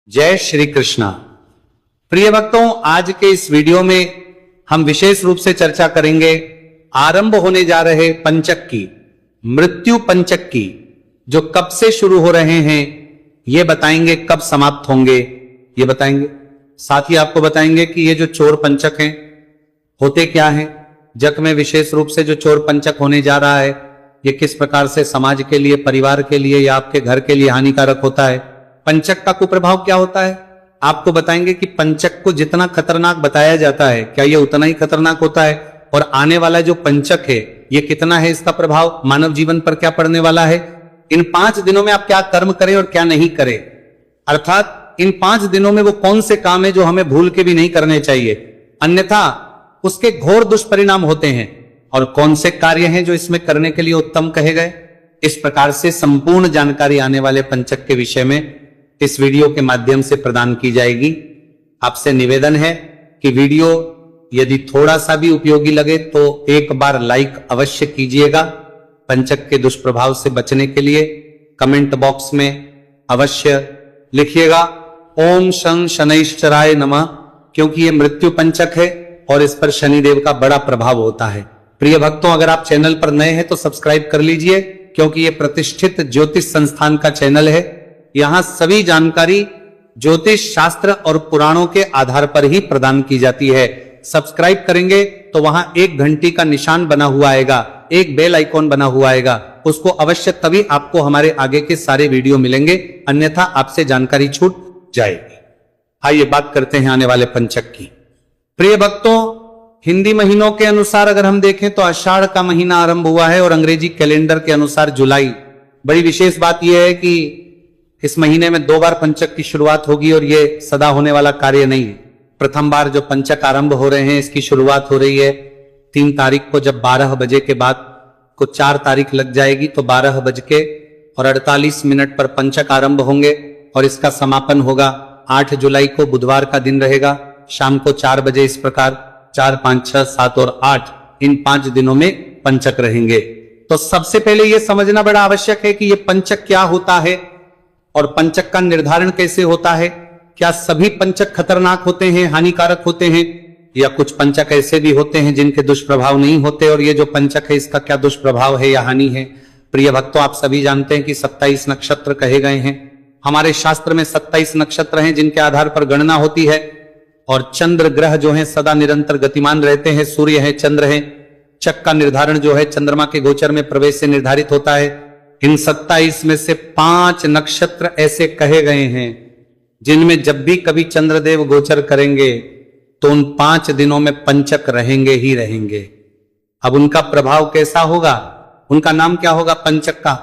जय श्री कृष्णा। प्रिय भक्तों, आज के इस वीडियो में हम विशेष रूप से चर्चा करेंगे आरंभ होने जा रहे पंचक की, मृत्यु पंचक की, जो कब से शुरू हो रहे हैं ये बताएंगे, कब समाप्त होंगे ये बताएंगे। साथ ही आपको बताएंगे कि ये जो चोर पंचक हैं होते क्या हैं। जग में विशेष रूप से जो चोर पंचक होने जा रहा है ये किस प्रकार से समाज के लिए, परिवार के लिए या आपके घर के लिए हानिकारक होता है। पंचक का कुप्रभाव क्या होता है आपको बताएंगे कि पंचक को जितना खतरनाक बताया जाता है क्या ये उतना ही खतरनाक होता है, और आने वाला जो पंचक है ये कितना है, इसका प्रभाव मानव जीवन पर क्या पड़ने वाला है। इन 5 दिनों में आप क्या कर्म करें और क्या नहीं करें, अर्थात इन 5 दिनों में वो कौन से काम है जो हमें भूल के भी नहीं करने चाहिए, अन्यथा उसके घोर दुष्परिणाम होते हैं, और कौन से कार्य हैं जो इसमें करने के लिए उत्तम कहे गए। इस प्रकार से संपूर्ण जानकारी आने वाले पंचक के विषय में इस वीडियो के माध्यम से प्रदान की जाएगी। आपसे निवेदन है कि वीडियो यदि थोड़ा सा भी उपयोगी लगे तो एक बार लाइक अवश्य कीजिएगा। पंचक के दुष्प्रभाव से बचने के लिए कमेंट बॉक्स में अवश्य लिखिएगा ओम शं शनैश्चराय नमः, क्योंकि ये मृत्यु पंचक है और इस पर शनिदेव का बड़ा प्रभाव होता है। प्रिय भक्तों, अगर आप चैनल पर नए हैं तो सब्सक्राइब कर लीजिए, क्योंकि ये प्रतिष्ठित ज्योतिष संस्थान का चैनल है। यहां सभी जानकारी ज्योतिष शास्त्र और पुराणों के आधार पर ही प्रदान की जाती है। सब्सक्राइब करेंगे तो वहां एक घंटी का निशान बना हुआ आएगा, एक बेल आइकॉन बना हुआ आएगा, उसको अवश्य, तभी आपको हमारे आगे के सारे वीडियो मिलेंगे, अन्यथा आपसे जानकारी छूट जाएगी। आइए बात करते हैं आने वाले पंचक की। प्रिय भक्तों, हिंदी महीनों के अनुसार अगर हम देखें तो आषाढ़ का महीना आरंभ हुआ है और अंग्रेजी कैलेंडर के अनुसार जुलाई। बड़ी विशेष बात यह है कि इस महीने में 2 बार पंचक की शुरुआत होगी और ये सदा होने वाला कार्य नहीं है। प्रथम बार जो पंचक आरंभ हो रहे हैं इसकी शुरुआत हो रही है 3 तारीख को, जब 12 बजे के बाद को 4 तारीख लग जाएगी तो 12:48 पर पंचक आरंभ होंगे और इसका समापन होगा 8 जुलाई को, बुधवार का दिन रहेगा, शाम को 4 बजे। इस प्रकार 4, 5, 6, 7 और 8 इन 5 दिनों में पंचक रहेंगे। तो सबसे पहले यह समझना बड़ा आवश्यक है कि यह पंचक क्या होता है और पंचक का निर्धारण कैसे होता है। क्या सभी पंचक खतरनाक होते हैं, हानिकारक होते हैं, या कुछ पंचक ऐसे भी होते हैं जिनके दुष्प्रभाव नहीं होते, और ये जो पंचक है इसका क्या दुष्प्रभाव है या हानि है। प्रिय भक्तों, आप सभी जानते हैं कि 27 नक्षत्र कहे गए हैं। हमारे शास्त्र में 27 नक्षत्र हैं जिनके आधार पर गणना होती है, और चंद्र ग्रह जो है सदा निरंतर गतिमान रहते हैं। सूर्य है, चंद्र है। चक का निर्धारण जो है चंद्रमा के गोचर में प्रवेश से निर्धारित होता है। इन 27 में से 5 नक्षत्र ऐसे कहे गए हैं जिनमें जब भी कभी चंद्रदेव गोचर करेंगे तो उन 5 दिनों में पंचक रहेंगे ही रहेंगे। अब उनका प्रभाव कैसा होगा, उनका नाम क्या होगा पंचक का,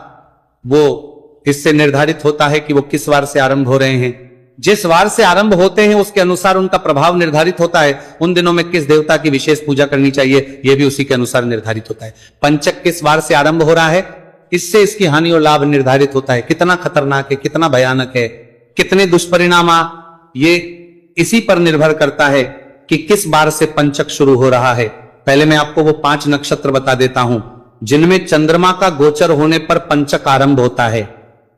वो इससे निर्धारित होता है कि वो किस वार से आरंभ हो रहे हैं। जिस वार से आरंभ होते हैं उसके अनुसार उनका प्रभाव निर्धारित होता है। उन दिनों में किस देवता की विशेष पूजा करनी चाहिए यह भी उसी के अनुसार निर्धारित होता है। पंचक किस वार से आरंभ हो रहा है, इससे इसकी हानि और लाभ निर्धारित होता है। कितना खतरनाक है, कितना भयानक है, कितने दुष्परिणाम, ये इसी पर निर्भर करता है कि किस बार से पंचक शुरू हो रहा है। पहले मैं आपको वो 5 नक्षत्र बता देता हूं जिनमें चंद्रमा का गोचर होने पर पंचक आरंभ होता है।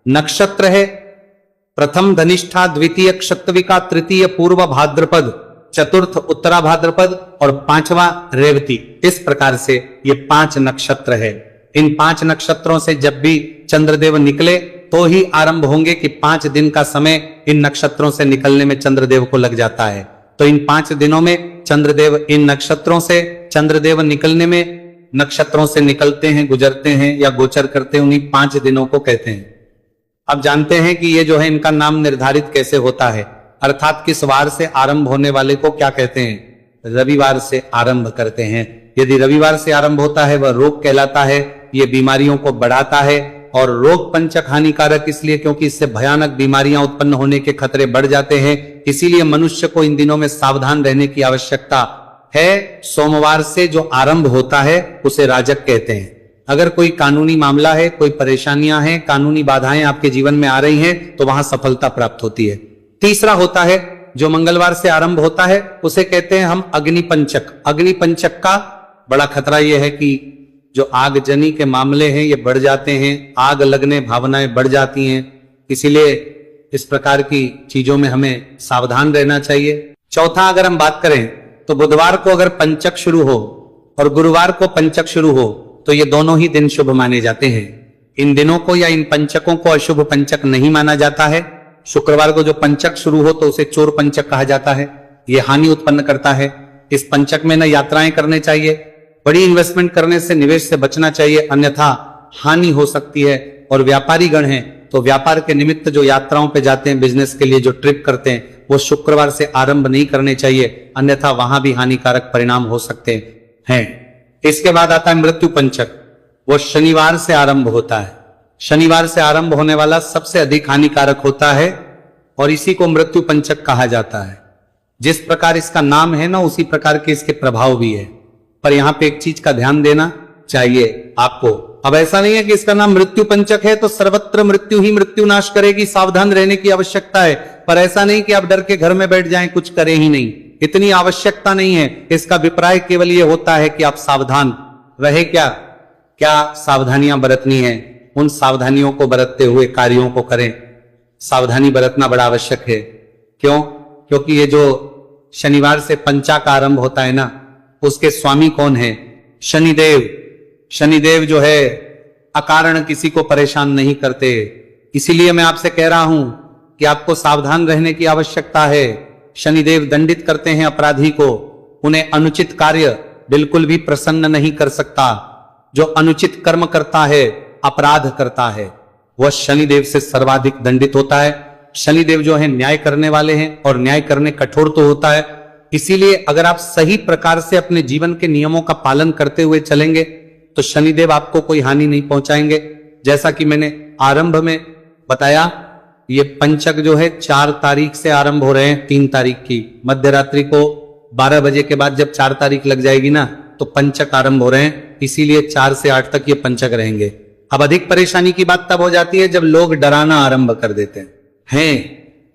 नक्षत्र है प्रथम धनिष्ठा, द्वितीय क्षत्विका, तृतीय पूर्व भाद्रपद, चतुर्थ उत्तरा भाद्रपद और 5वां रेवती। इस प्रकार से ये 5 नक्षत्र है। इन 5 नक्षत्रों से जब भी चंद्रदेव निकले तो ही आरंभ होंगे कि 5 दिन का समय इन नक्षत्रों से निकलने में चंद्रदेव को लग जाता है। तो इन 5 दिनों में चंद्रदेव इन नक्षत्रों से, चंद्रदेव निकलने में नक्षत्रों से निकलते हैं, गुजरते हैं या गोचर करते हैं, उन्हीं 5 दिनों को कहते हैं। अब जानते हैं कि ये जो है इनका नाम निर्धारित कैसे होता है, अर्थात किस वार से आरंभ होने वाले को क्या कहते हैं, रविवार से आरंभ करते हैं। यदि रविवार से आरंभ होता है वह रोग कहलाता है, ये बीमारियों को बढ़ाता है। और रोग पंचक हानिकारक इसलिए क्योंकि इससे भयानक बीमारियां उत्पन्न होने के खतरे बढ़ जाते हैं। इसीलिए मनुष्य को इन दिनों में सावधान रहने की आवश्यकता है। सोमवार से जो आरंभ होता है उसे राजक कहते हैं। अगर कोई कानूनी मामला है, कोई परेशानियां हैं, कानूनी बाधाएं आपके जीवन में आ रही हैं तो वहां सफलता प्राप्त होती है। तीसरा होता है जो मंगलवार से आरंभ होता है, उसे कहते हैं हम अग्नि पंचक। अग्नि पंचक का बड़ा खतरा यह है कि जो आगजनी के मामले हैं ये बढ़ जाते हैं, आग लगने भावनाएं बढ़ जाती हैं। इसीलिए इस प्रकार की चीजों में हमें सावधान रहना चाहिए। चौथा, अगर हम बात करें तो बुधवार को अगर पंचक शुरू हो और गुरुवार को पंचक शुरू हो तो ये दोनों ही दिन शुभ माने जाते हैं। इन दिनों को या इन पंचकों को अशुभ पंचक नहीं माना जाता है। शुक्रवार को जो पंचक शुरू हो तो उसे चोर पंचक कहा जाता है, ये हानि उत्पन्न करता है। इस पंचक में न यात्राएं करने चाहिए, बड़ी इन्वेस्टमेंट करने से, निवेश से बचना चाहिए, अन्यथा हानि हो सकती है। और व्यापारी गण हैं तो व्यापार के निमित्त जो यात्राओं पे जाते हैं, बिजनेस के लिए जो ट्रिप करते हैं, वो शुक्रवार से आरंभ नहीं करने चाहिए, अन्यथा वहां भी हानिकारक परिणाम हो सकते हैं। इसके बाद आता है मृत्यु पंचक, वो शनिवार से आरंभ होता है। शनिवार से आरंभ होने वाला सबसे अधिक हानिकारक होता है और इसी को मृत्यु पंचक कहा जाता है। जिस प्रकार इसका नाम है ना, उसी प्रकार के इसके प्रभाव भी है। पर यहां पे एक चीज का ध्यान देना चाहिए आपको। अब ऐसा नहीं है कि इसका नाम मृत्यु पंचक है तो सर्वत्र मृत्यु ही मृत्यु नाश करेगी, सावधान रहने की आवश्यकता है। पर ऐसा नहीं कि आप डर के घर में बैठ जाएं, कुछ करें ही नहीं, इतनी आवश्यकता नहीं है। इसका अभिप्राय केवल ये होता है कि आप सावधान रहे। क्या सावधानियां बरतनी है, उन सावधानियों को बरतते हुए कार्यों को करें। सावधानी बरतना बड़ा आवश्यक है। क्यों? क्योंकि ये जो शनिवार से पंचाक आरंभ होता है ना, उसके स्वामी कौन है? शनिदेव। शनिदेव जो है अकारण किसी को परेशान नहीं करते। इसीलिए मैं आपसे कह रहा हूं कि आपको सावधान रहने की आवश्यकता है। शनिदेव दंडित करते हैं अपराधी को, उन्हें अनुचित कार्य बिल्कुल भी प्रसन्न नहीं कर सकता। जो अनुचित कर्म करता है, अपराध करता है, वह शनिदेव से सर्वाधिक दंडित होता है। शनिदेव जो है न्याय करने वाले हैं और न्याय करने कठोर तो होता है। इसीलिए अगर आप सही प्रकार से अपने जीवन के नियमों का पालन करते हुए चलेंगे तो शनिदेव आपको कोई हानि नहीं पहुंचाएंगे। जैसा कि मैंने आरंभ में बताया, ये पंचक जो है 4 तारीख से आरंभ हो रहे हैं। 3 तारीख की मध्य रात्रि को 12 बजे के बाद जब 4 तारीख लग जाएगी ना, तो पंचक आरंभ हो रहे हैं। इसीलिए 4 से 8 तक ये पंचक रहेंगे। अब अधिक परेशानी की बात तब हो जाती है जब लोग डराना आरंभ कर देते हैं।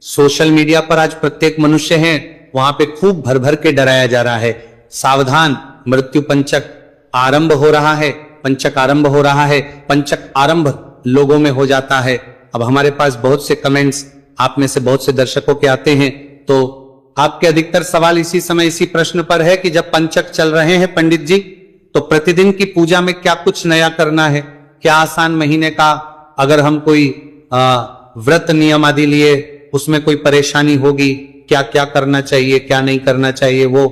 सोशल मीडिया पर आज प्रत्येक मनुष्य है, वहां पे खूब भर भर के डराया जा रहा है। सावधान, मृत्यु पंचक आरंभ हो रहा है, पंचक आरंभ हो रहा है। पंचक आरंभ लोगों में हो जाता है। अब हमारे पास बहुत से कमेंट्स आप में से बहुत से दर्शकों के आते हैं, तो आपके अधिकतर सवाल इसी समय इसी प्रश्न पर है कि जब पंचक चल रहे हैं पंडित जी, तो प्रतिदिन की पूजा में क्या कुछ नया करना है? क्या आसान महीने का अगर हम कोई व्रत नियम आदि लिए, उसमें कोई परेशानी होगी? क्या क्या करना चाहिए, क्या नहीं करना चाहिए? वो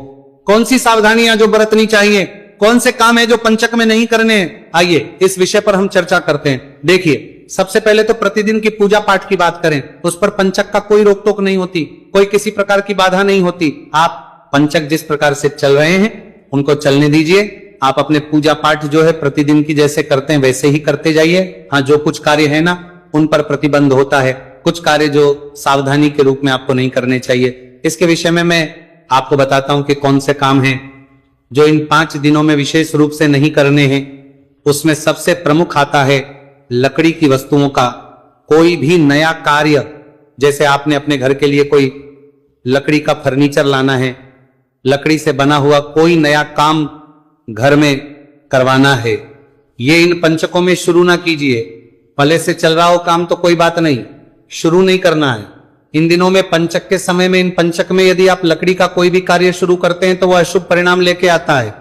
कौन सी सावधानियां जो बरतनी चाहिए, कौन से काम है जो पंचक में नहीं करने? आइए इस विषय पर हम चर्चा करते हैं। देखिए, सबसे पहले तो प्रतिदिन की पूजा पाठ की बात करें, उस पर पंचक का कोई रोक टोक नहीं होती, कोई किसी प्रकार की बाधा नहीं होती। आप पंचक जिस प्रकार से चल रहे हैं उनको चलने दीजिए। आप अपने पूजा पाठ जो है प्रतिदिन की जैसे करते हैं वैसे ही करते जाइए। हाँ, जो कुछ कार्य है ना, उन पर प्रतिबंध होता है। कुछ कार्य जो सावधानी के रूप में आपको नहीं करने चाहिए। इसके विषय में मैं आपको बताता हूं कि कौन से काम हैं जो इन 5 दिनों में विशेष रूप से नहीं करने हैं। उसमें सबसे प्रमुख आता है लकड़ी की वस्तुओं का कोई भी नया कार्य। जैसे आपने अपने घर के लिए कोई लकड़ी का फर्नीचर लाना है, लकड़ी से बना हुआ कोई नया काम घर में करवाना है, ये इन पंचकों में शुरू ना कीजिए। पहले से चल रहा हो काम तो कोई बात नहीं, शुरू नहीं करना है। इन दिनों में पंचक के समय में, इन पंचक में यदि आप लकड़ी का कोई भी कार्य शुरू करते हैं तो वह अशुभ परिणाम लेके आता है।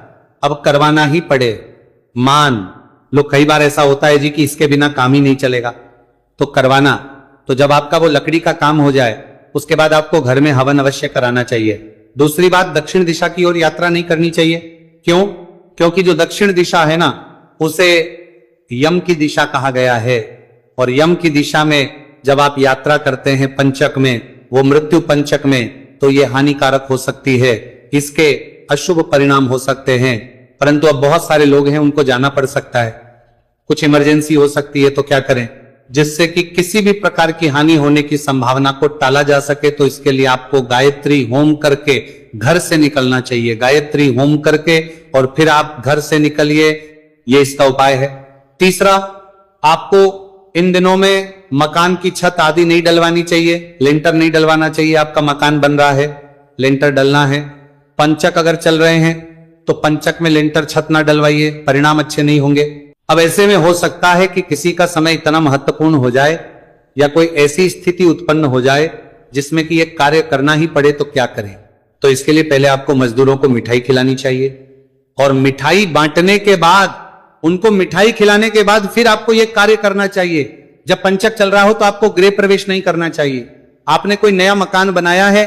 अब करवाना ही पड़े। मान लो कई बार ऐसा होता है जी कि इसके बिना काम ही नहीं चलेगा, तो करवाना। तो जब आपका वो लकड़ी का काम हो जाए उसके बाद आपको घर में हवन अवश्य कराना चाहिए। दूसरी बात, दक्षिण दिशा की ओर यात्रा नहीं करनी चाहिए। क्यों? क्योंकि जो दक्षिण दिशा है ना, उसे यम की दिशा कहा गया है। और यम की दिशा में जब आप यात्रा करते हैं पंचक में, वो मृत्यु पंचक में, तो ये हानिकारक हो सकती है, इसके अशुभ परिणाम हो सकते हैं। परंतु अब बहुत सारे लोग हैं, उनको जाना पड़ सकता है, कुछ इमरजेंसी हो सकती है, तो क्या करें? जिससे कि किसी भी प्रकार की हानि होने की संभावना को टाला जा सके, तो इसके लिए आपको गायत्री होम करके घर से निकलना चाहिए। गायत्री होम करके और फिर आप घर से निकलिए, ये इसका उपाय है। तीसरा, आपको इन दिनों में मकान की छत आदि नहीं डलवानी चाहिए, लेंटर नहीं डलवाना चाहिए। आपका मकान बन रहा है, लेंटर डलना है। पंचक अगर चल रहे हैं तो पंचक में लेंटर छत ना डलवाइए, परिणाम अच्छे नहीं होंगे। अब ऐसे में हो सकता है कि किसी का समय इतना महत्वपूर्ण हो जाए या कोई ऐसी स्थिति उत्पन्न हो जाए जिसमें कि एक कार्य करना ही पड़े तो क्या करें? तो इसके लिए पहले आपको मजदूरों को मिठाई खिलानी चाहिए और मिठाई बांटने के बाद, उनको मिठाई खिलाने के बाद फिर आपको यह कार्य करना चाहिए। जब पंचक चल रहा हो तो आपको गृह प्रवेश नहीं करना चाहिए। आपने कोई नया मकान बनाया है,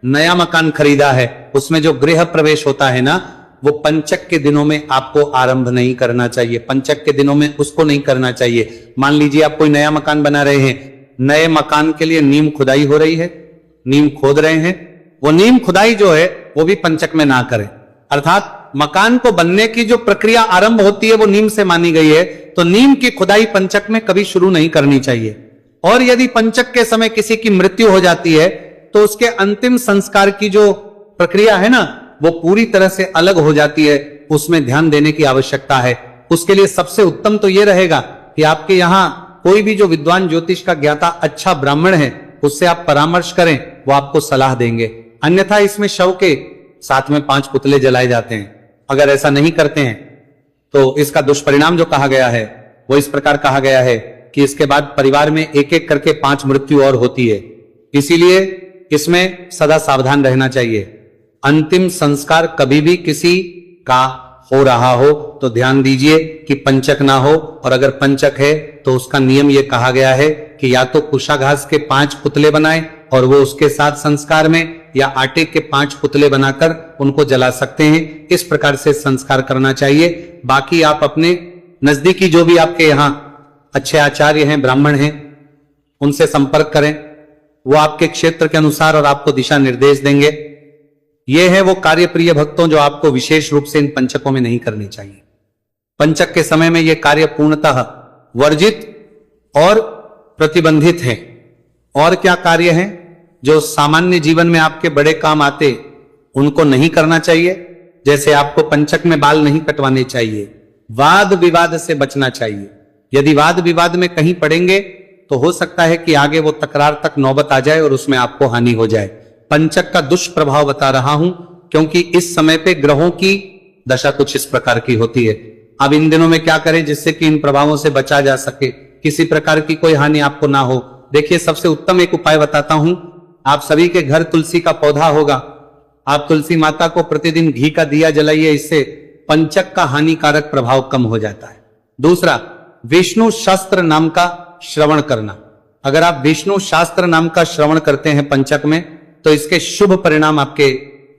नया मकान खरीदा है, उसमें जो गृह प्रवेश होता है ना, वो पंचक के दिनों में आपको आरंभ नहीं करना चाहिए। पंचक के दिनों में उसको नहीं करना चाहिए। मान लीजिए आप कोई नया मकान बना रहे हैं, नए मकान के लिए नींव खुदाई हो रही है, नींव खोद रहे हैं, वो नींव खुदाई जो है वो भी पंचक में ना करें। अर्थात मकान को बनने की जो प्रक्रिया आरंभ होती है वो नींव से मानी गई है, तो नींव की खुदाई पंचक में कभी शुरू नहीं करनी चाहिए। और यदि पंचक के समय किसी की मृत्यु हो जाती है तो उसके अंतिम संस्कार की जो प्रक्रिया है ना, वो पूरी तरह से अलग हो जाती है, उसमें ध्यान देने की आवश्यकता है। उसके लिए सबसे उत्तम तो यह रहेगा कि आपके यहां कोई भी जो विद्वान ज्योतिष का ज्ञाता अच्छा ब्राह्मण है, उससे आप परामर्श करें, वो आपको सलाह देंगे। अन्यथा इसमें शव के साथ में 5 पुतले जलाए जाते हैं। अगर ऐसा नहीं करते हैं तो इसका दुष्परिणाम जो कहा गया है वो इस प्रकार कहा गया है कि इसके बाद परिवार में एक एक करके 5 मृत्यु और होती है। इसीलिए इसमें सदा सावधान रहना चाहिए। अंतिम संस्कार कभी भी किसी का हो रहा हो तो ध्यान दीजिए कि पंचक ना हो, और अगर पंचक है तो उसका नियम यह कहा गया है कि या तो कुशाघास के 5 पुतले बनाएं और वो उसके साथ संस्कार में, या आटे के 5 पुतले बनाकर उनको जला सकते हैं। इस प्रकार से संस्कार करना चाहिए। बाकी आप अपने नजदीकी जो भी आपके यहाँ अच्छे आचार्य हैं, ब्राह्मण हैं, उनसे संपर्क करें। वो आपके क्षेत्र के अनुसार और आपको दिशा निर्देश देंगे। ये है वो कार्य प्रिय भक्तों जो आपको विशेष रूप से इन पंचकों में नहीं करनी चाहिए। पंचक के समय में ये कार्य पूर्णतः वर्जित और प्रतिबंधित है। और क्या कार्य है जो सामान्य जीवन में आपके बड़े काम आते, उनको नहीं करना चाहिए। जैसे आपको पंचक में बाल नहीं कटवाने चाहिए, वाद विवाद से बचना चाहिए। यदि वाद विवाद में कहीं पड़ेंगे तो हो सकता है कि आगे वो तकरार तक नौबत आ जाए और उसमें आपको हानि हो जाए। पंचक का दुष्प्रभाव बता रहा हूं क्योंकि इस समय पे ग्रहों की दशा कुछ इस प्रकार की होती है। अब इन दिनों में क्या करें जिससे कि इन प्रभावों से बचा जा सके, किसी प्रकार की कोई हानि आपको ना हो। देखिए, सबसे उत्तम एक उपाय बताता हूं। आप सभी के घर तुलसी का पौधा होगा। आप तुलसी माता को प्रतिदिन घी का दिया जलाइए, इससे पंचक का हानिकारक प्रभाव कम हो जाता है। दूसरा, विष्णु शास्त्र नाम का श्रवण करना। अगर आप विष्णु शास्त्र नाम का श्रवण करते हैं पंचक में तो इसके शुभ परिणाम आपके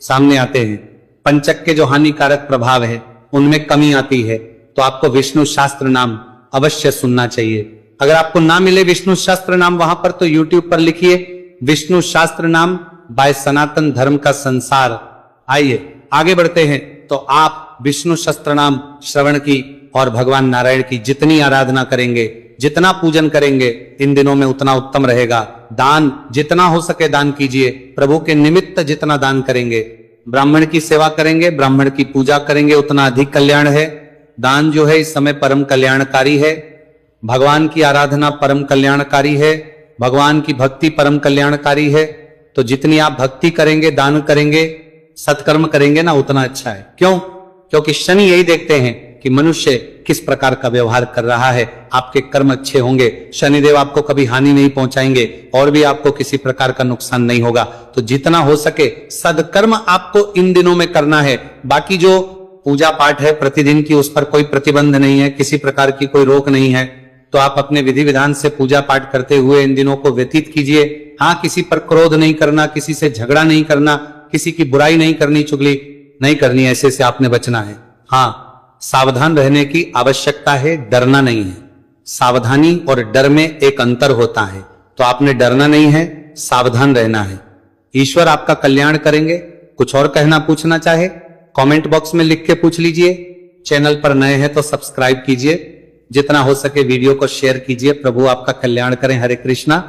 सामने आते हैं। पंचक के जो हानिकारक प्रभाव है उनमें कमी आती है। तो आपको विष्णु शास्त्र नाम अवश्य सुनना चाहिए। अगर आपको ना मिले विष्णु शास्त्र नाम वहां पर, तो YouTube पर लिखिए विष्णु शास्त्र नाम बाय सनातन धर्म का संसार। आइए आगे बढ़ते हैं। तो आप विष्णु शास्त्र नाम श्रवण की और भगवान नारायण की जितनी आराधना करेंगे, जितना पूजन करेंगे इन दिनों में उतना उत्तम रहेगा। दान जितना हो सके दान कीजिए। प्रभु के निमित्त जितना दान करेंगे, ब्राह्मण की सेवा करेंगे, ब्राह्मण की पूजा करेंगे, उतना अधिक कल्याण है। दान जो है इस समय परम कल्याणकारी है। भगवान की आराधना परम कल्याणकारी है। भगवान की भक्ति परम कल्याणकारी है। तो जितनी आप भक्ति करेंगे, दान करेंगे, सत्कर्म करेंगे ना, उतना अच्छा है। क्यों? क्योंकि शनि यही देखते हैं कि मनुष्य किस प्रकार का व्यवहार कर रहा है। आपके कर्म अच्छे होंगे, शनिदेव आपको कभी हानि नहीं पहुंचाएंगे और भी आपको किसी प्रकार का नुकसान नहीं होगा। तो जितना हो सके सदकर्म आपको इन दिनों में करना है। बाकी जो पूजा पाठ है प्रतिदिन की, उस पर कोई प्रतिबंध नहीं है, किसी प्रकार की कोई रोक नहीं है। तो आप अपने विधि विधान से पूजा पाठ करते हुए इन दिनों को व्यतीत कीजिए। हाँ, किसी पर क्रोध नहीं करना, किसी से झगड़ा नहीं करना, किसी की बुराई नहीं करनी, चुगली नहीं करनी, ऐसे से आपने बचना है। हाँ, सावधान रहने की आवश्यकता है, डरना नहीं है। सावधानी और डर में एक अंतर होता है। तो आपने डरना नहीं है, सावधान रहना है। ईश्वर आपका कल्याण करेंगे। कुछ और कहना पूछना चाहे कमेंट बॉक्स में लिख के पूछ लीजिए। चैनल पर नए हैं तो सब्सक्राइब कीजिए। जितना हो सके वीडियो को शेयर कीजिए। प्रभु आपका कल्याण करें। हरे कृष्णा।